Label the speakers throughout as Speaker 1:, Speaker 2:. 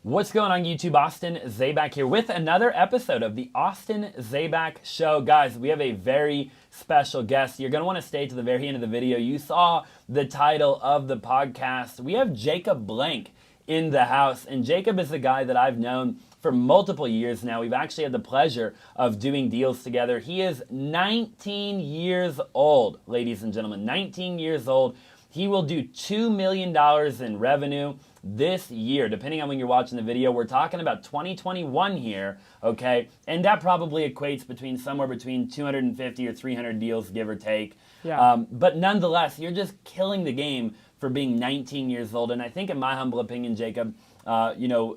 Speaker 1: What's going on YouTube? Austin Zaback here with another episode of the Austin Zaback Show. Guys, we have a very special guest. You're going to want to stay to the very end of the video. You saw the title of the podcast. We have Jacob Blank in the house, and Jacob is the guy that I've known for multiple years now. We've actually had the pleasure of doing deals together. He is 19 years old, ladies and gentlemen, 19 years old. He will do $2 million in revenue this year, depending on when you're watching the video. We're talking about 2021 here, okay? And that probably equates between somewhere between 250 or 300 deals, give or take.
Speaker 2: Yeah.
Speaker 1: But nonetheless, you're just killing the game for being 19 years old. And I think in my humble opinion, Jacob,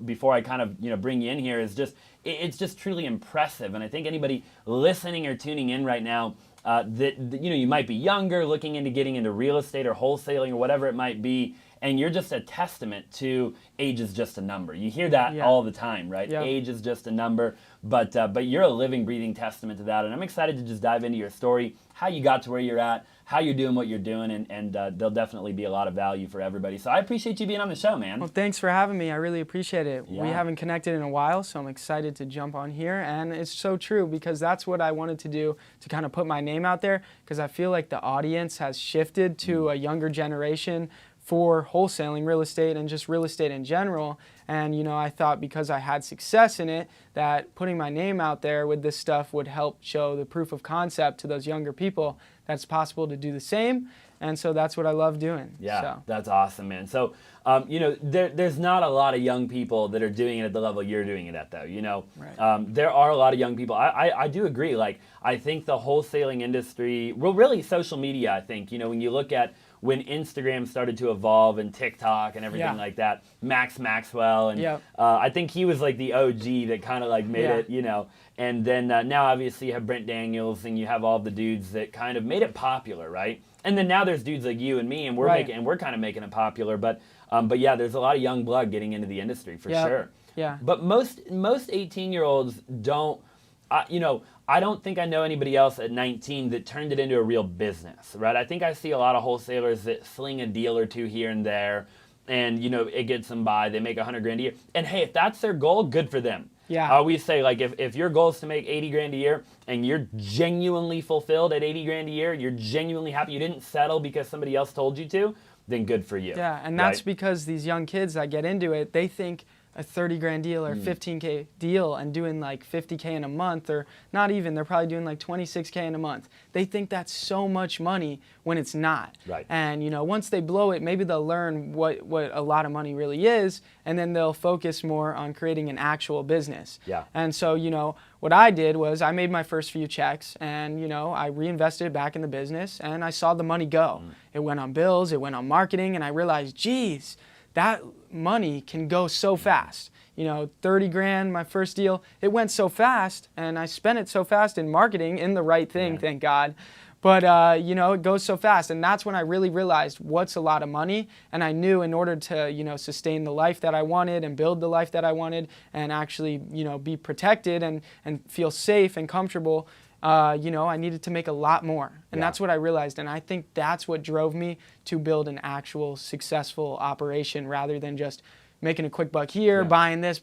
Speaker 1: before I kind of, bring you in here, is just, it's just truly impressive. And I think anybody listening or tuning in right now, you might be younger, looking into getting into real estate or wholesaling or whatever it might be, and you're just a testament to age is just a number. You hear that all the time, right?
Speaker 2: Yep.
Speaker 1: Age is just a number, but you're a living, breathing testament to that. And I'm excited to just dive into your story, how you got to where you're at, how you're doing what you're doing, and there'll definitely be a lot of value for everybody. So I appreciate you being on the show, man.
Speaker 2: Well, thanks for having me. I really appreciate it.
Speaker 1: Yeah.
Speaker 2: We haven't connected in a while, so I'm excited to jump on here. And it's so true, because that's what I wanted to do, to kind of put my name out there, because I feel like the audience has shifted to a younger generation for wholesaling real estate and just real estate in general. And, I thought because I had success in it, that putting my name out there with this stuff would help show the proof of concept to those younger people that it's possible to do the same. And so that's what I love doing.
Speaker 1: Yeah,
Speaker 2: so.
Speaker 1: That's awesome, man. So, there's not a lot of young people that are doing it at the level you're doing it at, though.
Speaker 2: Right.
Speaker 1: There are a lot of young people. I do agree. Like, I think the wholesaling industry, well, really social media, I think, when you look at when Instagram started to evolve and TikTok and everything like that, Max Maxwell, and I think he was like the OG that kind of like made it, and then now obviously you have Brent Daniels and you have all the dudes that kind of made it popular, right? And then now there's dudes like you and me, and we're kind of making it popular, but yeah, there's a lot of young blood getting into the industry for sure.
Speaker 2: Yeah.
Speaker 1: But most 18-year-olds don't, I don't think I know anybody else at 19 that turned it into a real business, right? I think I see a lot of wholesalers that sling a deal or two here and there, and it gets them by. They make $100 grand a year, and hey, if that's their goal, good for them.
Speaker 2: Yeah.
Speaker 1: I always say, like, if your goal is to make 80 grand a year and you're genuinely fulfilled at 80 grand a year, you're genuinely happy, you didn't settle because somebody else told you to, then good for you.
Speaker 2: Yeah, and that's because these young kids that get into it, they think a 30 grand deal or 15K deal and doing like 50K in a month, or not even, they're probably doing like 26K in a month. They think that's so much money when it's not.
Speaker 1: Right.
Speaker 2: And once they blow it, maybe they'll learn what a lot of money really is, and then they'll focus more on creating an actual business.
Speaker 1: Yeah.
Speaker 2: And so, what I did was I made my first few checks, and I reinvested it back in the business, and I saw the money go. It went on bills, it went on marketing, and I realized, geez, that money can go so fast. 30 grand, my first deal, it went so fast, and I spent it so fast in marketing, in the right thing, thank God. But, it goes so fast, and that's when I really realized what's a lot of money, and I knew in order to, sustain the life that I wanted and build the life that I wanted and actually, be protected and feel safe and comfortable, I needed to make a lot more. And that's what I realized. And I think that's what drove me to build an actual successful operation rather than just making a quick buck here, buying this,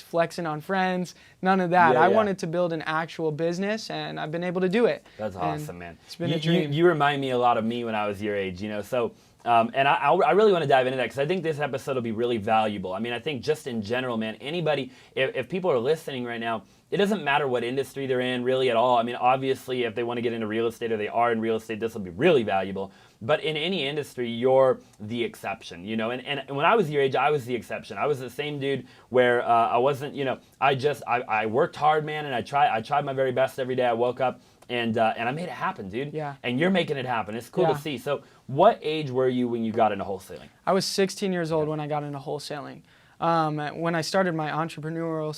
Speaker 2: flexing on friends, none of that. I wanted to build an actual business, and I've been able to do it.
Speaker 1: That's awesome, man.
Speaker 2: It's been a dream.
Speaker 1: You remind me a lot of me when I was your age, so... and I really want to dive into that because I think this episode will be really valuable. I mean, I think just in general, man, anybody, if people are listening right now, it doesn't matter what industry they're in really at all. I mean, obviously, if they want to get into real estate or they are in real estate, this will be really valuable. But in any industry, you're the exception, And when I was your age, I was the exception. I was the same dude where I wasn't, I worked hard, man, and I tried my very best every day. I woke up. And I made it happen, dude.
Speaker 2: Yeah.
Speaker 1: And you're making it happen. It's cool to see. So what age were you when you got into wholesaling?
Speaker 2: I was 16 years old when I got into wholesaling. When I started my entrepreneurial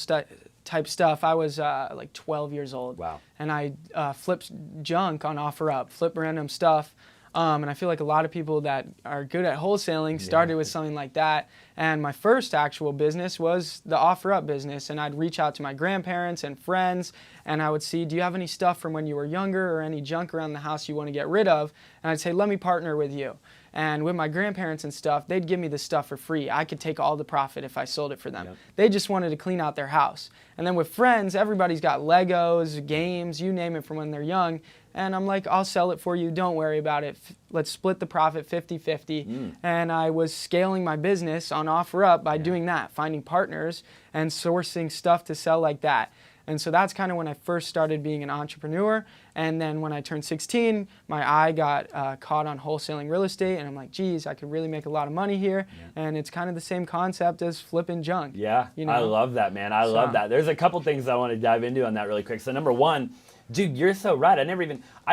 Speaker 2: type stuff, I was like 12 years old.
Speaker 1: Wow.
Speaker 2: And I flipped junk on OfferUp, flipped random stuff. And I feel like a lot of people that are good at wholesaling started with something like that. And my first actual business was the OfferUp business. And I'd reach out to my grandparents and friends, and I would see, do you have any stuff from when you were younger or any junk around the house you want to get rid of? And I'd say, let me partner with you. And with my grandparents and stuff, they'd give me the stuff for free. I could take all the profit if I sold it for them. Yep. They just wanted to clean out their house. And then with friends, everybody's got Legos, games, you name it, from when they're young. And I'm like, I'll sell it for you. Don't worry about it. Let's split the profit 50-50. And I was scaling my business on OfferUp by doing that, finding partners and sourcing stuff to sell like that. And so that's kind of when I first started being an entrepreneur. And then when I turned 16, my eye got caught on wholesaling real estate. And I'm like, geez, I could really make a lot of money here. And it's kind of the same concept as flipping junk.
Speaker 1: Yeah,
Speaker 2: you know?
Speaker 1: I love that, man. I love that. There's a couple things I want to dive into on that really quick. So number one, dude, you're so right.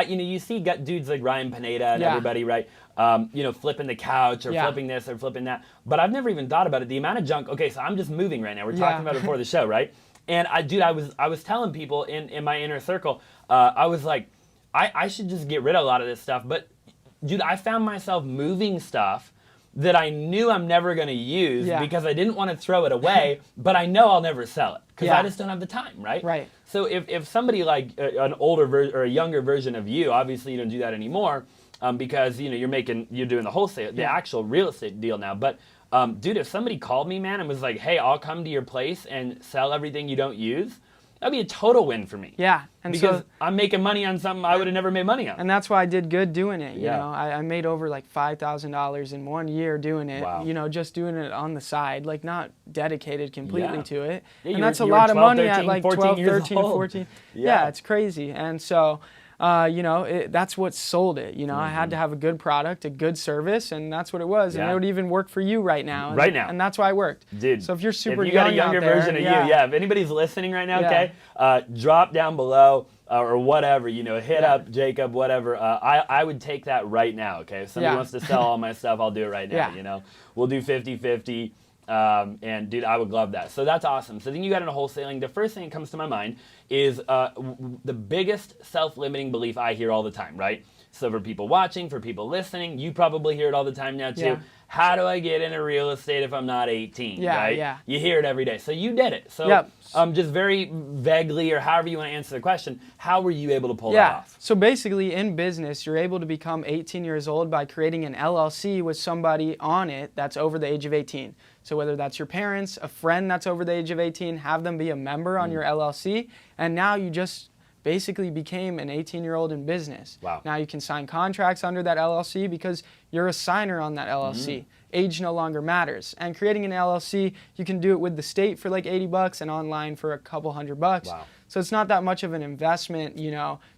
Speaker 1: You see dudes like Ryan Pineda and everybody, right? Flipping the couch or flipping this or flipping that. But I've never even thought about it. The amount of junk. Okay, so I'm just moving right now. We're talking about it before the show, right? And I was telling people in my inner circle, I was like, I should just get rid of a lot of this stuff. But dude, I found myself moving stuff that I knew I'm never going to use because I didn't want to throw it away, but I know I'll never sell it because I just don't have the time, right?
Speaker 2: Right.
Speaker 1: So if somebody like an older or a younger version of you, obviously you don't do that anymore because you're doing the wholesale, the actual real estate deal now. But dude, if somebody called me, man, and was like, hey, I'll come to your place and sell everything you don't use, that'd be a total win for me.
Speaker 2: Yeah. And
Speaker 1: because I'm making money on something I would have never made money on.
Speaker 2: And that's why I did good doing it. You know, I made over like $5,000 in 1 year doing it.
Speaker 1: Wow.
Speaker 2: Just doing it on the side, like not dedicated completely to it.
Speaker 1: Yeah,
Speaker 2: and that's a lot of money at like 12, 13, 14.
Speaker 1: Yeah,
Speaker 2: it's crazy. And so, that's what sold it. I had to have a good product, a good service, and that's what it was. And it would even work for you right now. And that's why it worked.
Speaker 1: Dude,
Speaker 2: so if you're super
Speaker 1: if you got
Speaker 2: young
Speaker 1: a younger
Speaker 2: out there,
Speaker 1: version of you, if anybody's listening right now, okay, drop down below or whatever, hit up Jacob, whatever. I would take that right now, okay? If somebody wants to sell all my stuff, I'll do it right now, We'll do 50-50. And dude, I would love that. So that's awesome. So then you got into wholesaling. The first thing that comes to my mind is the biggest self-limiting belief I hear all the time, right? So for people watching, for people listening, you probably hear it all the time now too.
Speaker 2: Yeah.
Speaker 1: How do I get into real estate if I'm not 18, right?
Speaker 2: Yeah.
Speaker 1: You hear it every day. So you did it. So just very vaguely or however you want to answer the question, how were you able to pull that off?
Speaker 2: So basically in business, you're able to become 18 years old by creating an LLC with somebody on it that's over the age of 18. So whether that's your parents, a friend that's over the age of 18, have them be a member on your LLC, and now you just basically became an 18-year-old in business.
Speaker 1: Wow.
Speaker 2: Now you can sign contracts under that LLC because you're a signer on that LLC. Age no longer matters. And creating an LLC, you can do it with the state for like $80 and online for a couple $100.
Speaker 1: Wow.
Speaker 2: So it's not that much of an investment,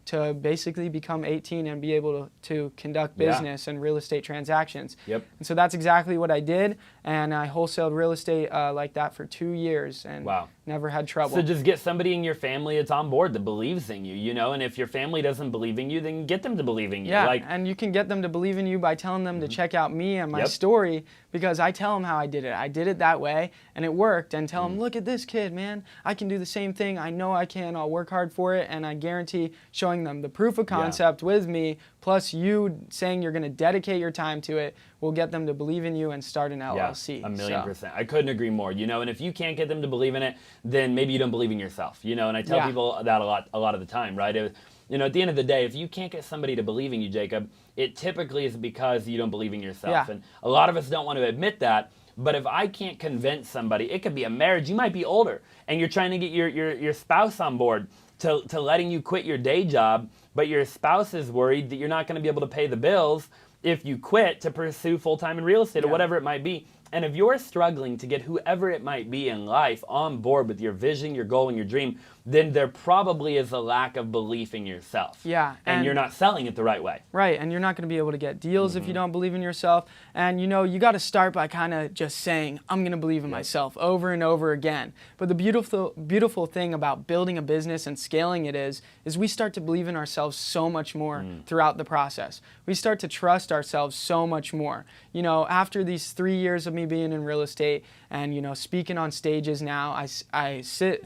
Speaker 2: to basically become 18 and be able to conduct business and real estate transactions.
Speaker 1: Yep.
Speaker 2: And so that's exactly what I did. And I wholesaled real estate like that for 2 years and never had trouble.
Speaker 1: So just get somebody in your family that's on board that believes in you, and if your family doesn't believe in you, then get them to believe in you.
Speaker 2: Yeah, and you can get them to believe in you by telling them to check out me and my story, because I tell them how I did it. I did it that way, and it worked, and tell them, look at this kid, man. I can do the same thing. I know I can. I'll work hard for it, and I guarantee showing them the proof of concept with me, plus you saying you're going to dedicate your time to it, will get them to believe in you and start an LLC.
Speaker 1: Yeah, 1,000,000%. I couldn't agree more. And if you can't get them to believe in it, then maybe you don't believe in yourself. And I tell people that a lot of the time, right? At the end of the day, if you can't get somebody to believe in you, Jacob, it typically is because you don't believe in yourself.
Speaker 2: Yeah.
Speaker 1: And a lot of us don't want to admit that. But if I can't convince somebody, it could be a marriage. You might be older, and you're trying to get your spouse on board to letting you quit your day job, but your spouse is worried that you're not going to be able to pay the bills if you quit to pursue full-time in real estate or whatever it might be. And if you're struggling to get whoever it might be in life on board with your vision, your goal, and your dream, then there probably is a lack of belief in yourself.
Speaker 2: Yeah.
Speaker 1: And you're not selling it the right way.
Speaker 2: Right, and you're not going to be able to get deals if you don't believe in yourself. And you got to start by kind of just saying, I'm going to believe in myself over and over again. But the beautiful thing about building a business and scaling it is we start to believe in ourselves so much more throughout the process. We start to trust ourselves so much more. After these 3 years of me being in real estate and, speaking on stages now, I sit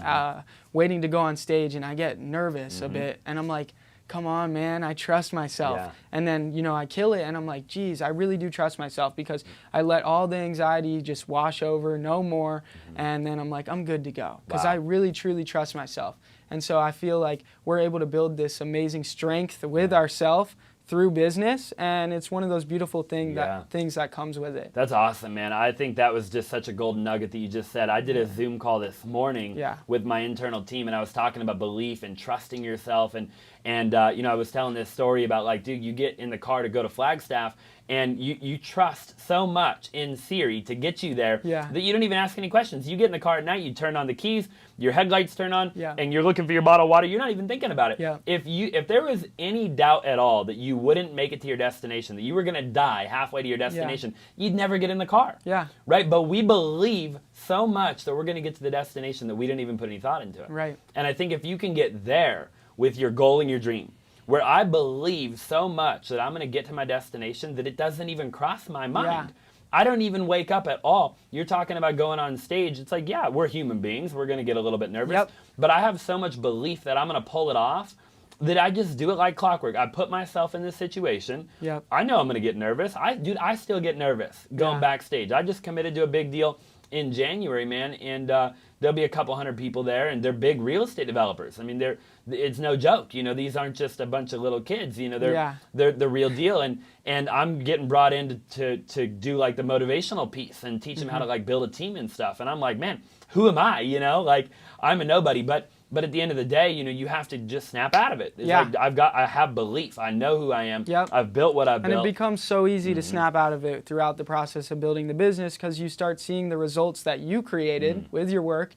Speaker 2: waiting to go on stage, and I get nervous a bit, and I'm like, come on, man, I trust myself.
Speaker 1: Yeah.
Speaker 2: And then, you know, I kill it and I'm like, geez, I really do trust myself because I let all the anxiety just wash over, no more. And then I'm like, I'm good to go because I really, truly trust myself. And so I feel like we're able to build this amazing strength with ourselves through business, and it's one of those beautiful things that comes with it.
Speaker 1: That's awesome, man. I think that was just such a golden nugget that you just said. I did a Zoom call this morning with my internal team, and I was talking about belief and trusting yourself, and you know, I was telling this story about, like, dude, you get in the car to go to Flagstaff, and you trust so much in Siri to get you there that you don't even ask any questions. You get in the car at night, you turn on the keys, your headlights turn on, and you're looking for your bottle of water. You're not even thinking about it. If there was any doubt at all that you wouldn't make it to your destination, that you were going to die halfway to your destination, you'd never get in the car. Right? But we believe so much that we're going to get to the destination that we didn't even put any thought into it.
Speaker 2: Right.
Speaker 1: And I think if you can get there with your goal and your dream, where I believe so much that I'm going to get to my destination that it doesn't even cross my mind. I don't even wake up at all. You're talking about going on stage. It's like, yeah, we're human beings. We're going to get a little bit nervous. But I have so much belief that I'm going to pull it off that I just do it like clockwork. I put myself in this situation. I know I'm going to get nervous. I still get nervous going backstage. I just committed to a big deal in January, man, and there'll be a couple hundred people there, and they're big real estate developers. I mean, it's no joke. You know, these aren't just a bunch of little kids. You know, they're the real deal. And I'm getting brought in to do like the motivational piece and teach them how to like build a team and stuff. And I'm like, man, who am I? You know, like I'm a nobody. But at the end of the day, you know, you have to just snap out of it. It's like I have belief. I know who I am. I've built what I've built.
Speaker 2: And it becomes so easy to snap out of it throughout the process of building the business because you start seeing the results that you created with your work.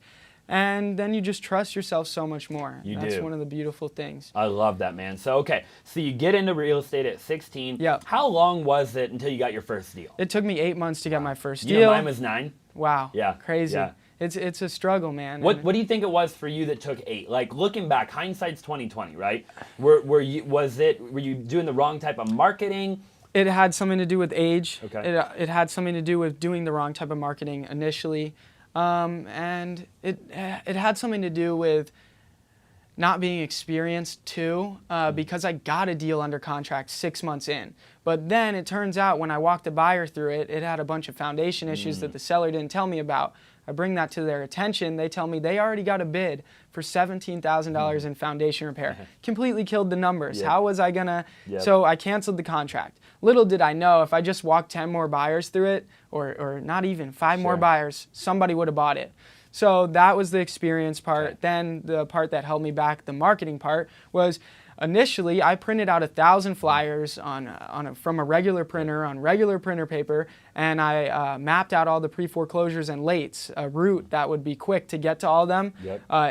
Speaker 2: And then you just trust yourself so much more. That's one of the beautiful things.
Speaker 1: I love that, man. So, okay. So you get into real estate at 16. How long was it until you got your first deal?
Speaker 2: It took me 8 months to get my first deal.
Speaker 1: You know, mine was 9.
Speaker 2: Wow. Crazy. It's a struggle, man.
Speaker 1: What do you think it was for you that took 8? Like looking back, hindsight's 20/20, right? Were you doing the wrong type of marketing?
Speaker 2: It had something to do with age.
Speaker 1: Okay.
Speaker 2: It had something to do with doing the wrong type of marketing initially. And it had something to do with not being experienced too, because I got a deal under contract 6 months in. But then it turns out when I walked the buyer through it, it had a bunch of foundation issues that the seller didn't tell me about. I bring that to their attention. They tell me they already got a bid for $17,000 in foundation repair. Completely killed the numbers. How was I gonna? So I canceled the contract. Little did I know if I just walked 10 more buyers through it, or not even 5 more buyers, somebody would have bought it. So that was the experience part. Then the part that held me back, the marketing part, was initially I printed out 1,000 flyers from a regular printer on regular printer paper, and I mapped out all the pre-foreclosures and lates, a route that would be quick to get to all of them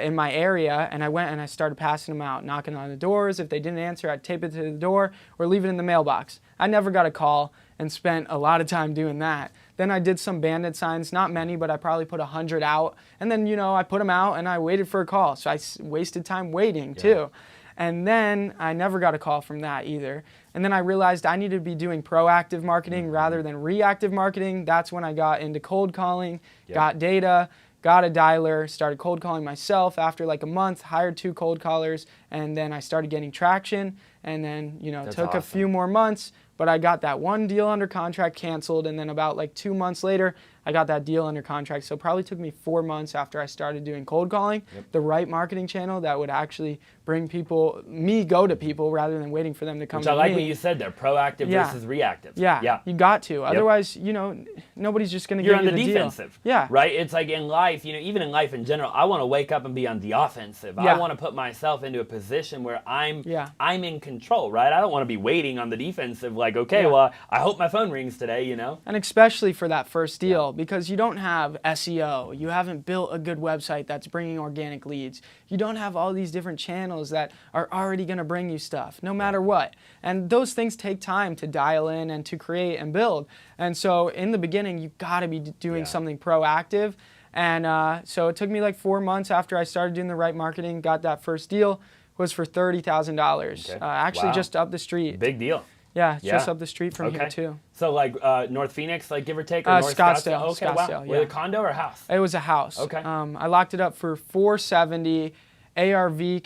Speaker 2: in my area. And I went and I started passing them out, knocking on the doors. If they didn't answer, I'd tape it to the door or leave it in the mailbox. I never got a call and spent a lot of time doing that. Then I did some bandit signs, not many, but I probably put 100 out. And then, you know, I put them out and I waited for a call. So I wasted time waiting too. And then I never got a call from that either. And then I realized I needed to be doing proactive marketing rather than reactive marketing. That's when I got into cold calling, got data, got a dialer, started cold calling myself. After like a month, hired 2 cold callers, and then I started getting traction. And then, you know, it took a few more months, but I got that one deal under contract canceled. And then about like 2 months later, I got that deal under contract. So it probably took me 4 months after I started doing cold calling, the right marketing channel that would actually bring go to people rather than waiting for them to come to me.
Speaker 1: Which I like what you said there, proactive versus reactive.
Speaker 2: You got to. Otherwise, you know, nobody's just going to give you the deal.
Speaker 1: You're on the defensive. Right? It's like in life, you know, even in life in general, I want to wake up and be on the offensive. I want to put myself into a position where I'm in control, right? I don't want to be waiting on the defensive like, okay, well, I hope my phone rings today, you know?
Speaker 2: And especially for that first deal, because you don't have SEO. You haven't built a good website that's bringing organic leads. You don't have all these different channels that are already going to bring you stuff, no matter what. And those things take time to dial in and to create and build. And so in the beginning, you got to be doing something proactive. And so it took me like 4 months after I started doing the right marketing, got that first deal, was for $30,000. Actually just up the street.
Speaker 1: Big deal.
Speaker 2: Yeah, just up the street from here too.
Speaker 1: So like North Phoenix, like give or take, or North
Speaker 2: Scottsdale.
Speaker 1: Okay,
Speaker 2: Scottsdale,
Speaker 1: wow. Was it a condo or a house?
Speaker 2: It was a house.
Speaker 1: Okay.
Speaker 2: I locked it up for $470, ARV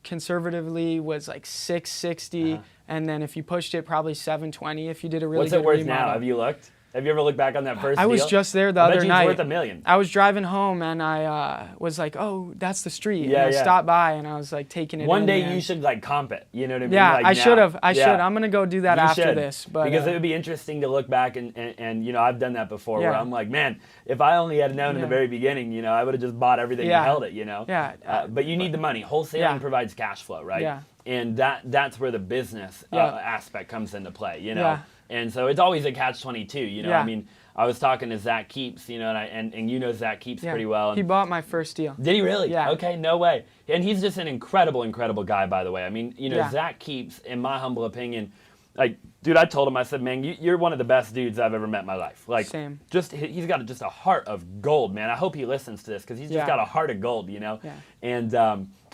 Speaker 2: conservatively was like 660, and then if you pushed it, probably 720 if you did a really
Speaker 1: What's
Speaker 2: good
Speaker 1: it worth
Speaker 2: remodel.
Speaker 1: now? Have you looked? Have you ever looked back on that first
Speaker 2: I
Speaker 1: deal?
Speaker 2: was just there the
Speaker 1: I
Speaker 2: other
Speaker 1: bet you
Speaker 2: night.
Speaker 1: It's worth $1 million.
Speaker 2: I was driving home and I was like, oh, that's the street.
Speaker 1: Yeah,
Speaker 2: and I
Speaker 1: yeah.
Speaker 2: stopped by and I was like taking it in.
Speaker 1: One day
Speaker 2: man.
Speaker 1: you should like comp it. You know what I mean?
Speaker 2: Yeah,
Speaker 1: Like
Speaker 2: I
Speaker 1: now.
Speaker 2: should have. I
Speaker 1: Yeah.
Speaker 2: should. I'm gonna go do that
Speaker 1: You
Speaker 2: after
Speaker 1: should.
Speaker 2: this. But
Speaker 1: because it would be interesting to look back and you know, I've done that before where
Speaker 2: Yeah.
Speaker 1: I'm like, man, if I only had known in the very beginning, you know, I would have just bought everything
Speaker 2: Yeah.
Speaker 1: and held it, you know.
Speaker 2: Yeah.
Speaker 1: But you need the money. Wholesaling
Speaker 2: Yeah.
Speaker 1: provides cash flow, right?
Speaker 2: Yeah.
Speaker 1: And that's where the business aspect comes into play, you know.
Speaker 2: Yeah.
Speaker 1: And so it's always a catch-22, you know.
Speaker 2: Yeah.
Speaker 1: I mean, I was talking to Zach Keeps, you know, and you know Zach Keeps pretty well. And
Speaker 2: He bought my first deal.
Speaker 1: did he really?
Speaker 2: Yeah.
Speaker 1: Okay, no way. And he's just an incredible guy, by the way. I mean, you know,
Speaker 2: Yeah.
Speaker 1: Zach Keeps, in my humble opinion, like, dude, I told him, I said, man, you're one of the best dudes I've ever met in my life. Like,
Speaker 2: Same.
Speaker 1: He's got just a heart of gold, man. I hope he listens to this because he's just got a heart of gold, you know.
Speaker 2: Yeah.
Speaker 1: And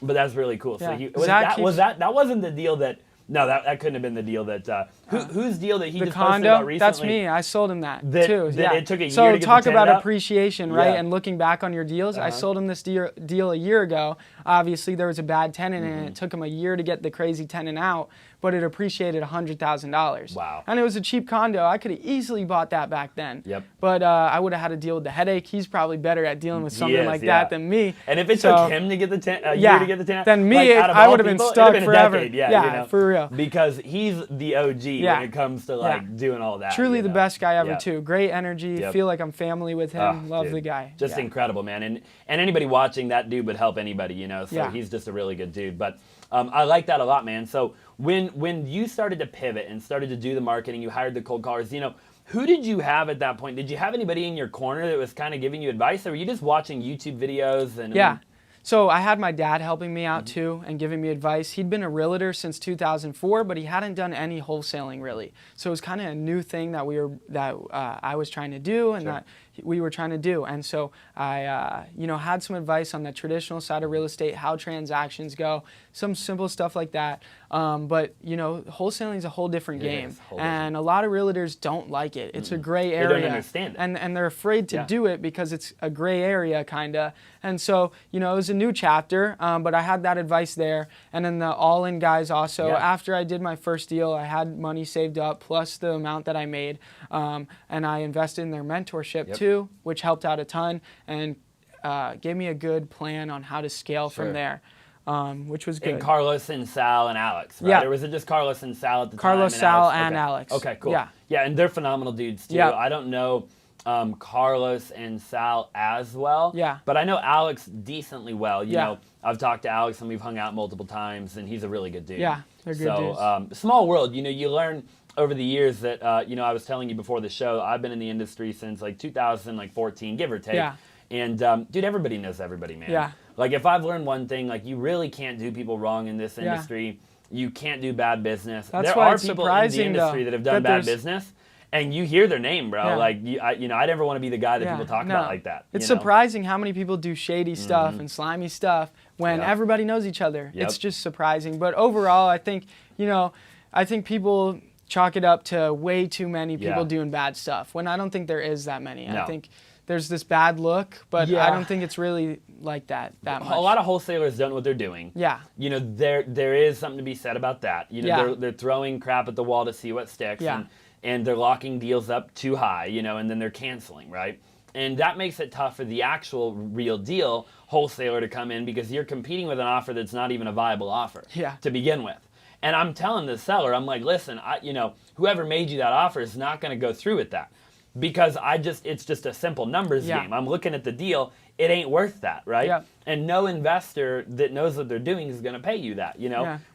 Speaker 1: but that's really cool.
Speaker 2: Yeah.
Speaker 1: So that wasn't the deal that. No, that couldn't have been the deal that. Whose deal that he
Speaker 2: The
Speaker 1: just posted
Speaker 2: condo,
Speaker 1: about recently?
Speaker 2: that's me. I sold him that too.
Speaker 1: That it took a year
Speaker 2: so
Speaker 1: to get
Speaker 2: talk
Speaker 1: the
Speaker 2: about
Speaker 1: tenant up?
Speaker 2: appreciation, right?
Speaker 1: Yeah.
Speaker 2: And looking back on your deals, I sold him this deal a year ago. Obviously, there was a bad tenant, and it took him a year to get the crazy tenant out. But it appreciated $100,000.
Speaker 1: Wow.
Speaker 2: And it was a cheap condo. I could have easily bought that back then.
Speaker 1: Yep.
Speaker 2: But I would have had to deal with the headache. He's probably better at dealing with something
Speaker 1: is,
Speaker 2: like
Speaker 1: yeah.
Speaker 2: that than me.
Speaker 1: And if it
Speaker 2: So-
Speaker 1: took him to get the year to get the tenant,
Speaker 2: then me,
Speaker 1: like, out of
Speaker 2: I
Speaker 1: all
Speaker 2: would have been
Speaker 1: people,
Speaker 2: stuck
Speaker 1: it'd have been
Speaker 2: forever.
Speaker 1: A decade, yeah,
Speaker 2: Yeah,
Speaker 1: you know?
Speaker 2: for real.
Speaker 1: Because he's the OG when it comes to like doing all that.
Speaker 2: Truly
Speaker 1: you
Speaker 2: the
Speaker 1: know?
Speaker 2: best guy ever
Speaker 1: Yeah.
Speaker 2: too. Great energy.
Speaker 1: Yep.
Speaker 2: Feel like I'm family with him.
Speaker 1: Oh,
Speaker 2: Love
Speaker 1: dude.
Speaker 2: the guy.
Speaker 1: Just
Speaker 2: Yeah.
Speaker 1: incredible, man. And anybody watching, that dude would help anybody, you know. So
Speaker 2: Yeah.
Speaker 1: he's just a really good dude. But I like that a lot, man. So when you started to pivot and started to do the marketing, you hired the cold callers, you know, who did you have at that point? Did you have anybody in your corner that was kind of giving you advice, or were you just watching YouTube videos? And
Speaker 2: Yeah. So I had my dad helping me out too and giving me advice. He'd been a realtor since 2004, but he hadn't done any wholesaling really. So it was kind of a new thing that I was trying to do and that we were trying to do. And so I had some advice on the traditional side of real estate, how transactions go, some simple stuff like that. But wholesaling is a whole different game, and a lot of realtors don't like it. It's a gray area.
Speaker 1: They don't understand it.
Speaker 2: And they're afraid to do it because it's a gray area kinda. And so, it was a new chapter, but I had that advice there. And then the all-in guys also, after I did my first deal, I had money saved up plus the amount that I made. And I invested in their mentorship too, which helped out a ton and gave me a good plan on how to scale from there. Which was good.
Speaker 1: And Carlos and Sal and Alex, right?
Speaker 2: Yeah.
Speaker 1: Or was it just Carlos and Sal at the time?
Speaker 2: Carlos,
Speaker 1: and
Speaker 2: Sal,
Speaker 1: Alex?
Speaker 2: and Alex.
Speaker 1: Okay, cool.
Speaker 2: Yeah.
Speaker 1: Yeah, and they're phenomenal dudes too.
Speaker 2: Yeah.
Speaker 1: I don't know Carlos and Sal as well.
Speaker 2: Yeah.
Speaker 1: But I know Alex decently well. You
Speaker 2: Yeah.
Speaker 1: know, I've talked to Alex and we've hung out multiple times, and he's a really good dude.
Speaker 2: Yeah, they're good dudes.
Speaker 1: So, small world. You learn over the years that, I was telling you before the show, I've been in the industry since like 2014, give or take.
Speaker 2: Yeah.
Speaker 1: And dude, everybody knows everybody, man.
Speaker 2: Yeah.
Speaker 1: Like if I've learned one thing, like you really can't do people wrong in this industry. You can't do bad business.
Speaker 2: That's
Speaker 1: there
Speaker 2: why
Speaker 1: are
Speaker 2: it's
Speaker 1: people in the
Speaker 2: surprising,
Speaker 1: industry
Speaker 2: though,
Speaker 1: that have done
Speaker 2: that
Speaker 1: bad
Speaker 2: there's-
Speaker 1: business, and you hear their name, bro.
Speaker 2: Yeah.
Speaker 1: Like I never want to be the guy that people talk about like that.
Speaker 2: It's
Speaker 1: you know?
Speaker 2: surprising how many people do shady stuff and slimy stuff when
Speaker 1: Yep.
Speaker 2: everybody knows each other.
Speaker 1: Yep.
Speaker 2: It's just surprising. But overall, I think people chalk it up to way too many people doing bad stuff when I don't think there is that many.
Speaker 1: No.
Speaker 2: I think there's this bad look, but
Speaker 1: Yeah.
Speaker 2: I don't think it's really like that much.
Speaker 1: A lot of wholesalers don't know what they're doing.
Speaker 2: Yeah.
Speaker 1: There is something to be said about that.
Speaker 2: Yeah.
Speaker 1: They're throwing crap at the wall to see what sticks.
Speaker 2: Yeah.
Speaker 1: And they're locking deals up too high, and then they're canceling, right? And that makes it tough for the actual real deal wholesaler to come in because you're competing with an offer that's not even a viable offer to begin with. And I'm telling the seller, I'm like, listen, whoever made you that offer is not going to go through with that because it's just a simple numbers game. I'm looking at the deal. It ain't worth that, right?
Speaker 2: Yeah.
Speaker 1: And no investor that knows what they're doing is going to pay you that,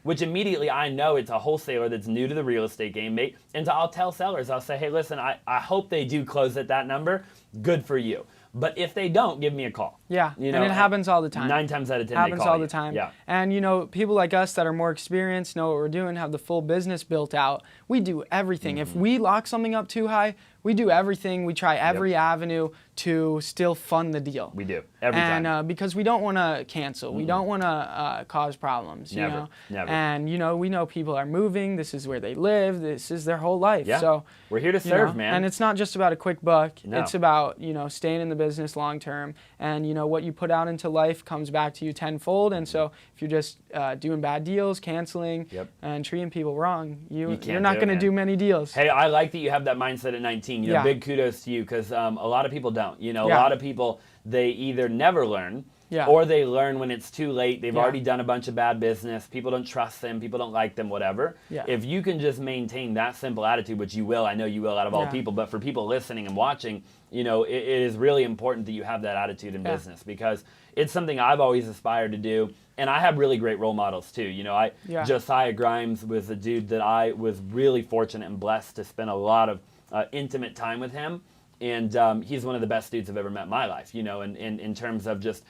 Speaker 1: which immediately I know it's a wholesaler that's new to the real estate game. And so I'll tell sellers, I'll say, hey, listen, I hope they do close at that number. Good for you. But if they don't, give me a call.
Speaker 2: Yeah, and it happens all the time.
Speaker 1: 9 times out of 10,
Speaker 2: happens
Speaker 1: they call
Speaker 2: all
Speaker 1: you.
Speaker 2: the time.
Speaker 1: Yeah.
Speaker 2: And people like us that are more experienced, know what we're doing, have the full business built out. We do everything. If we lock something up too high, we do everything. We try every avenue to still fund the deal.
Speaker 1: We do every time.
Speaker 2: And because we don't want to cancel, we don't want to cause problems.
Speaker 1: Never.
Speaker 2: And we know people are moving. This is where they live. This is their whole life.
Speaker 1: Yeah.
Speaker 2: So
Speaker 1: we're here to serve, man.
Speaker 2: And it's not just about a quick buck.
Speaker 1: No.
Speaker 2: It's about staying in the business long term. And know, what you put out into life comes back to you tenfold. And so if you're just doing bad deals, canceling, and treating people wrong, you're not going to do many deals.
Speaker 1: Hey, I like that you have that mindset at 19. You know, big kudos to you, because a lot of people don't. You know, a lot of people, they either never learn, or they learn when it's too late. They've already done a bunch of bad business. People don't trust them. People don't like them, whatever. If you can just maintain that simple attitude, which you will, I know you will out of all people, but for people listening and watching, you know, it is really important that you have that attitude in business, because it's something I've always aspired to do. And I have really great role models too. You know, Josiah Grimes was a dude that I was really fortunate and blessed to spend a lot of intimate time with him. And he's one of the best dudes I've ever met in my life, you know, and in terms of just,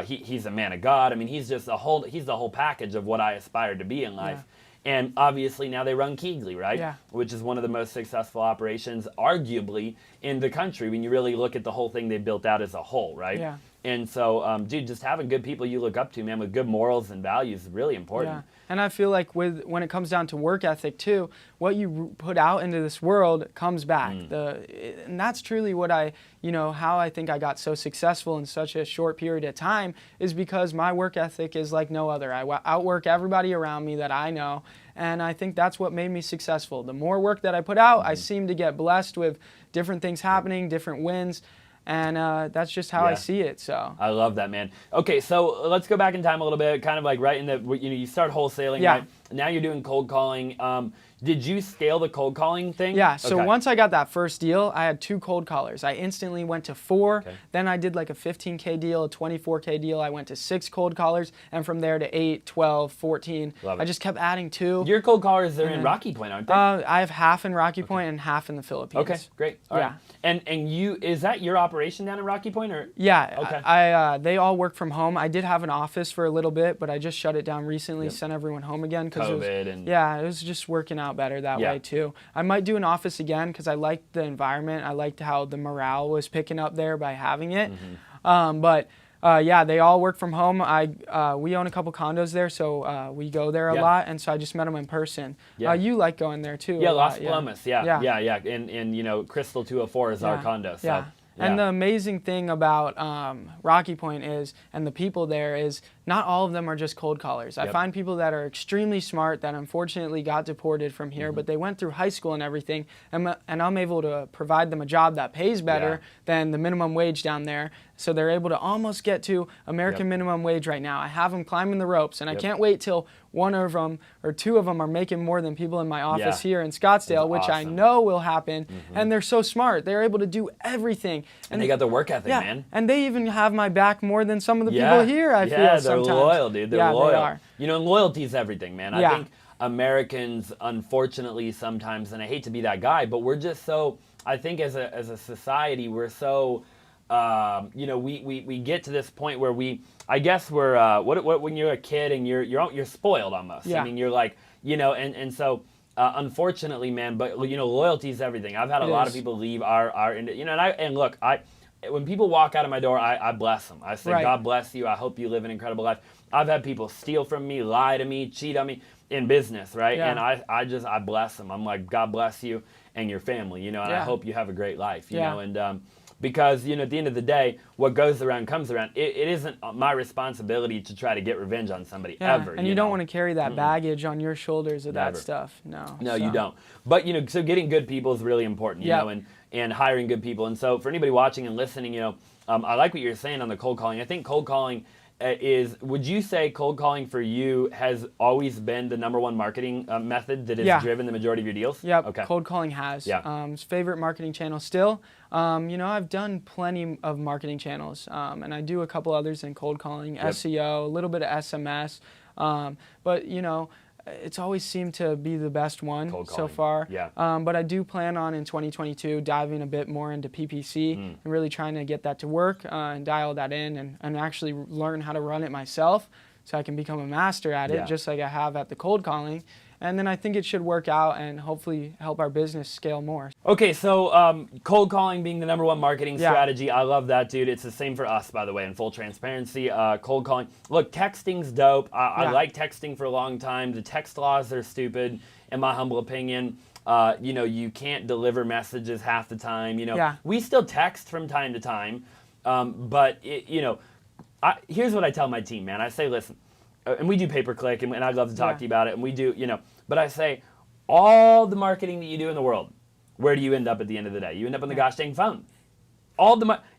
Speaker 1: he's a man of God. I mean, he's just he's the whole package of what I aspired to be in life. And obviously now they run Keegley, right? Which is one of the most successful operations, arguably, in the country when you really look at the whole thing they built out as a whole, right? And so, dude, just having good people you look up to, man, with good morals and values is really important.
Speaker 2: And I feel like when it comes down to work ethic too, what you put out into this world comes back. And that's truly what how I think I got so successful in such a short period of time, is because my work ethic is like no other. I outwork everybody around me that I know. And I think that's what made me successful. The more work that I put out, I seem to get blessed with different things happening, different wins. And that's just how I see it. So
Speaker 1: I love that, man. Okay, so let's go back in time a little bit, kind of like right in the, you start wholesaling, right? Now you're doing cold calling. Did you scale the cold calling thing?
Speaker 2: Yeah, so once I got that first deal, I had 2 cold callers. I instantly went to 4. Then I did like a 15K deal, a 24K deal. I went to 6 cold callers, and from there to 8, 12, 14. I just kept adding 2.
Speaker 1: Your cold callers are in Rocky Point, aren't they?
Speaker 2: I have half in Rocky Point and half in the Philippines.
Speaker 1: Okay, great. All right. And is that your operation down in Rocky Point, or?
Speaker 2: Yeah, they all work from home. I did have an office for a little bit, but I just shut it down recently, sent everyone home again.
Speaker 1: COVID and...
Speaker 2: it was just working out better that way too. I might do an office again because I liked the environment. I liked how the morale was picking up there by having it. But they all work from home. We own a couple condos there, so we go there a lot, and so I just met them in person. You like going there too?
Speaker 1: Yeah, Las Palomas. And you know, Crystal 204 is our condo. So.
Speaker 2: And the amazing thing about Rocky Point is, and the people there is, not all of them are just cold callers. I find people that are extremely smart that unfortunately got deported from here, but they went through high school and everything, and I'm able to provide them a job that pays better than the minimum wage down there. So they're able to almost get to American minimum wage right now. I have them climbing the ropes, and I can't wait till one of them or 2 of them are making more than people in my office here in Scottsdale, which I know will happen. And they're so smart. They're able to do everything.
Speaker 1: And they got their work ethic, man.
Speaker 2: And they even have my back more than some of the people here, I feel sometimes.
Speaker 1: They're loyal, dude. They're loyal.
Speaker 2: They are.
Speaker 1: You know, and loyalty is everything, man. I think Americans, unfortunately, sometimes, and I hate to be that guy, but we're just so, I think as a society, we're so... we get to this point where I guess we're when you're a kid and you're spoiled almost. I mean, you're like, and so unfortunately, man, but loyalty is everything. I've had a lot of people leave our and look, when people walk out of my door, I bless them. I say, God bless you. I hope you live an incredible life. I've had people steal from me, lie to me, cheat on me in business, right? And I bless them. I'm like, God bless you and your family, and I hope you have a great life, you know, and because, at the end of the day, what goes around comes around. It isn't my responsibility to try to get revenge on somebody ever.
Speaker 2: And you don't want to carry that baggage on your shoulders of that stuff.
Speaker 1: No, you don't. But, so getting good people is really important, you know, and hiring good people. And so for anybody watching and listening, I like what you're saying on the cold calling. I think cold calling would you say cold calling for you has always been the #1 marketing method that has driven the majority of your deals?
Speaker 2: Yep, cold calling has. It's favorite marketing channel still. I've done plenty of marketing channels, and I do a couple others in cold calling, SEO, a little bit of SMS, but it's always seemed to be the best one so far. But I do plan on in 2022 diving a bit more into PPC and really trying to get that to work and dial that in and actually learn how to run it myself so I can become a master at it, just like I have at the cold calling. And then I think it should work out and hopefully help our business scale more.
Speaker 1: Okay, so cold calling being the #1 marketing strategy. I love that, dude. It's the same for us, by the way, in full transparency. Cold calling. Look, texting's dope. I like texting for a long time. The text laws are stupid, in my humble opinion. You can't deliver messages half the time. We still text from time to time, but here's what I tell my team, man. I say, listen, and we do pay-per-click, and I'd love to talk to you about it, and we do, but I say, all the marketing that you do in the world, where do you end up at the end of the day? You end up on the gosh dang phone.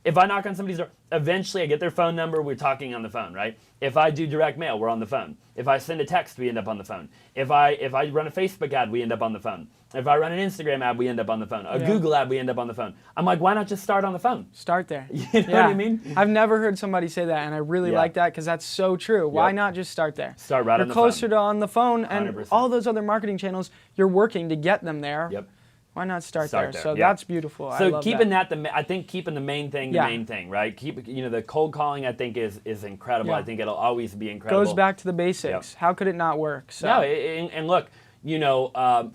Speaker 1: If I knock on somebody's door, eventually I get their phone number, we're talking on the phone, right? If I do direct mail, we're on the phone. If I send a text, we end up on the phone. If I run a Facebook ad, we end up on the phone. If I run an Instagram ad, we end up on the phone. A Google ad, we end up on the phone. I'm like, why not just start on the phone?
Speaker 2: Start there.
Speaker 1: You know what I mean?
Speaker 2: I've never heard somebody say that, and I really like that because that's so true. Why not just start there?
Speaker 1: Start right on the phone.
Speaker 2: You're closer to on the phone, and
Speaker 1: 100%.
Speaker 2: all those other marketing channels, you're working to get them there.
Speaker 1: Yep.
Speaker 2: Why not start there? So
Speaker 1: yeah.
Speaker 2: that's beautiful.
Speaker 1: So
Speaker 2: I love
Speaker 1: keeping
Speaker 2: that.
Speaker 1: I think keeping the main thing, main thing, right? Keep, the cold calling, I think is incredible.
Speaker 2: Yeah.
Speaker 1: I think it'll always be incredible.
Speaker 2: Goes back to the basics.
Speaker 1: Yep.
Speaker 2: How could it not work? So.
Speaker 1: No, and look, the